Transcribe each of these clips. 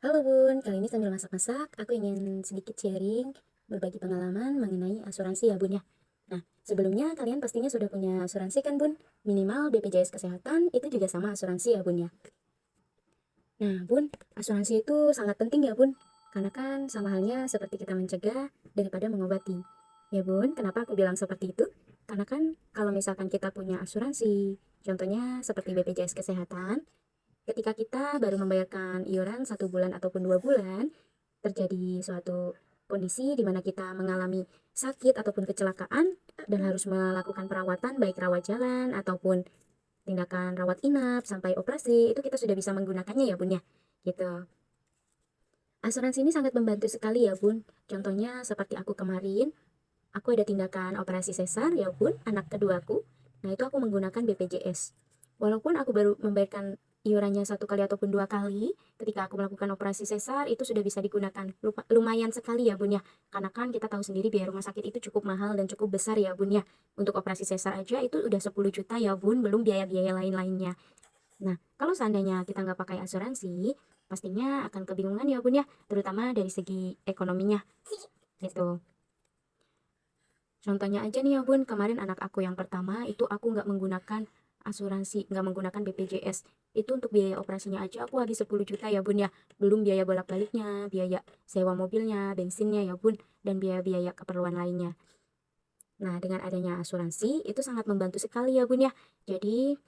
Halo Bun, kali ini sambil masak-masak, aku ingin sedikit sharing, berbagi pengalaman mengenai asuransi ya Bun ya. Nah, sebelumnya kalian pastinya sudah punya asuransi kan Bun? Minimal BPJS Kesehatan itu juga sama asuransi ya Bun ya. Nah Bun, asuransi itu sangat penting ya Bun, karena kan sama halnya seperti kita mencegah daripada mengobati. Ya Bun, kenapa aku bilang seperti itu? Karena kan kalau misalkan kita punya asuransi, contohnya seperti BPJS Kesehatan, ketika kita baru membayarkan iuran 1 bulan ataupun 2 bulan, terjadi suatu kondisi di mana kita mengalami sakit ataupun kecelakaan dan harus melakukan perawatan baik rawat jalan ataupun tindakan rawat inap sampai operasi, itu kita sudah bisa menggunakannya ya Bun ya, gitu. Asuransi ini sangat membantu sekali ya Bun. Contohnya seperti aku kemarin, aku ada tindakan operasi sesar ya Bun, anak keduaku. Nah itu aku menggunakan BPJS. Walaupun aku baru membayarkan iurannya 1 kali ataupun 2 kali, ketika aku melakukan operasi sesar itu sudah bisa digunakan. Lumayan sekali ya Bun ya. Karena kan kita tahu sendiri biaya rumah sakit itu cukup mahal dan cukup besar ya Bun ya. Untuk operasi sesar aja itu udah 10 juta ya Bun, belum biaya-biaya lain-lainnya. Nah, kalau seandainya kita nggak pakai asuransi, pastinya akan kebingungan ya Bun ya, terutama dari segi ekonominya gitu. Contohnya aja nih ya Bun, kemarin anak aku yang pertama itu aku nggak menggunakan asuransi, nggak menggunakan BPJS. Itu untuk biaya operasinya aja aku habis 10 juta ya Bun ya. Belum biaya bolak-baliknya, biaya sewa mobilnya, bensinnya ya Bun, dan biaya-biaya keperluan lainnya. Nah, dengan adanya asuransi itu sangat membantu sekali ya Bun ya. Jadi,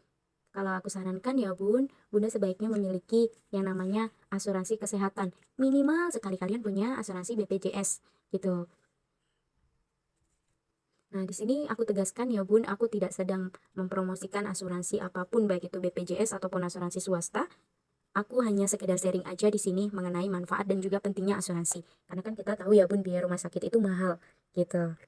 kalau aku sarankan ya Bun, Bunda sebaiknya memiliki yang namanya asuransi kesehatan. Minimal sekali kalian punya asuransi BPJS gitu. Nah, di sini aku tegaskan ya Bun, aku tidak sedang mempromosikan asuransi apapun, baik itu BPJS ataupun asuransi swasta. Aku hanya sekedar sharing aja di sini mengenai manfaat dan juga pentingnya asuransi. Karena kan kita tahu ya Bun, biaya rumah sakit itu mahal gitu.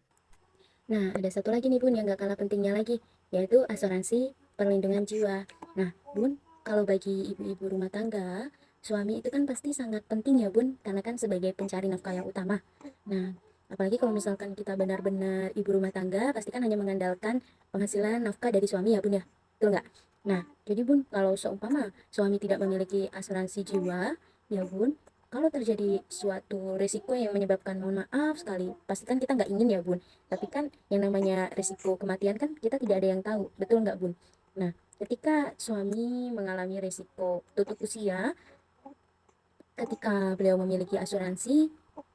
Nah, ada satu lagi nih Bun yang gak kalah pentingnya lagi, yaitu asuransi perlindungan jiwa. Nah, Bun, kalau bagi ibu-ibu rumah tangga, suami itu kan pasti sangat penting ya Bun, karena kan sebagai pencari nafkah yang utama. Nah, apalagi kalau misalkan kita benar-benar ibu rumah tangga, pasti kan hanya mengandalkan penghasilan nafkah dari suami ya Bun ya, betul nggak? Nah, jadi Bun, kalau seumpama suami tidak memiliki asuransi jiwa, ya Bun, kalau terjadi suatu risiko yang menyebabkan, mohon maaf sekali, pasti kan kita nggak ingin ya Bun, tapi kan yang namanya risiko kematian kan kita tidak ada yang tahu, betul nggak Bun? Nah, ketika suami mengalami risiko tutup usia, ketika beliau memiliki asuransi,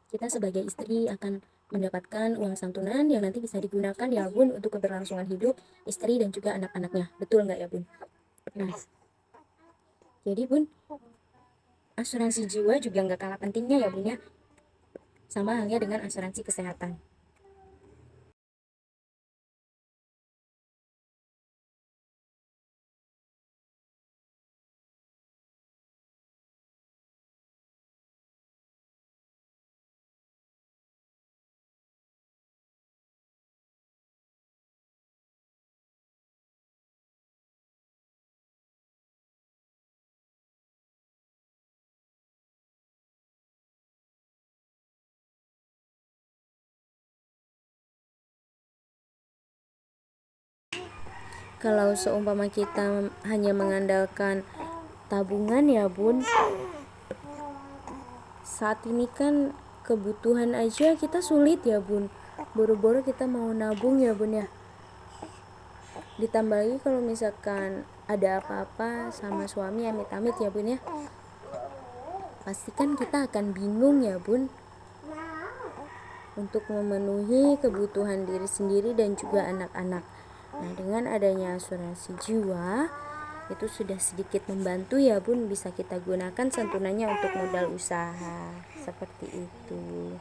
kita sebagai istri akan mendapatkan uang santunan yang nanti bisa digunakan ya Bun untuk keberlangsungan hidup istri dan juga anak-anaknya. Betul nggak ya Bun? Nah, jadi Bun, asuransi jiwa juga nggak kalah pentingnya ya Bun ya. Sama halnya dengan asuransi kesehatan. Kalau seumpama kita hanya mengandalkan tabungan ya Bun, saat ini kan kebutuhan aja kita sulit ya Bun, boro-boro kita mau nabung ya Bun ya, ditambah lagi kalau misalkan ada apa-apa sama suami amit-amit ya Bun ya, pastikan kita akan bingung ya Bun untuk memenuhi kebutuhan diri sendiri dan juga anak-anak. Nah, dengan adanya asuransi jiwa itu sudah sedikit membantu ya Bun, bisa kita gunakan santunannya untuk modal usaha seperti itu.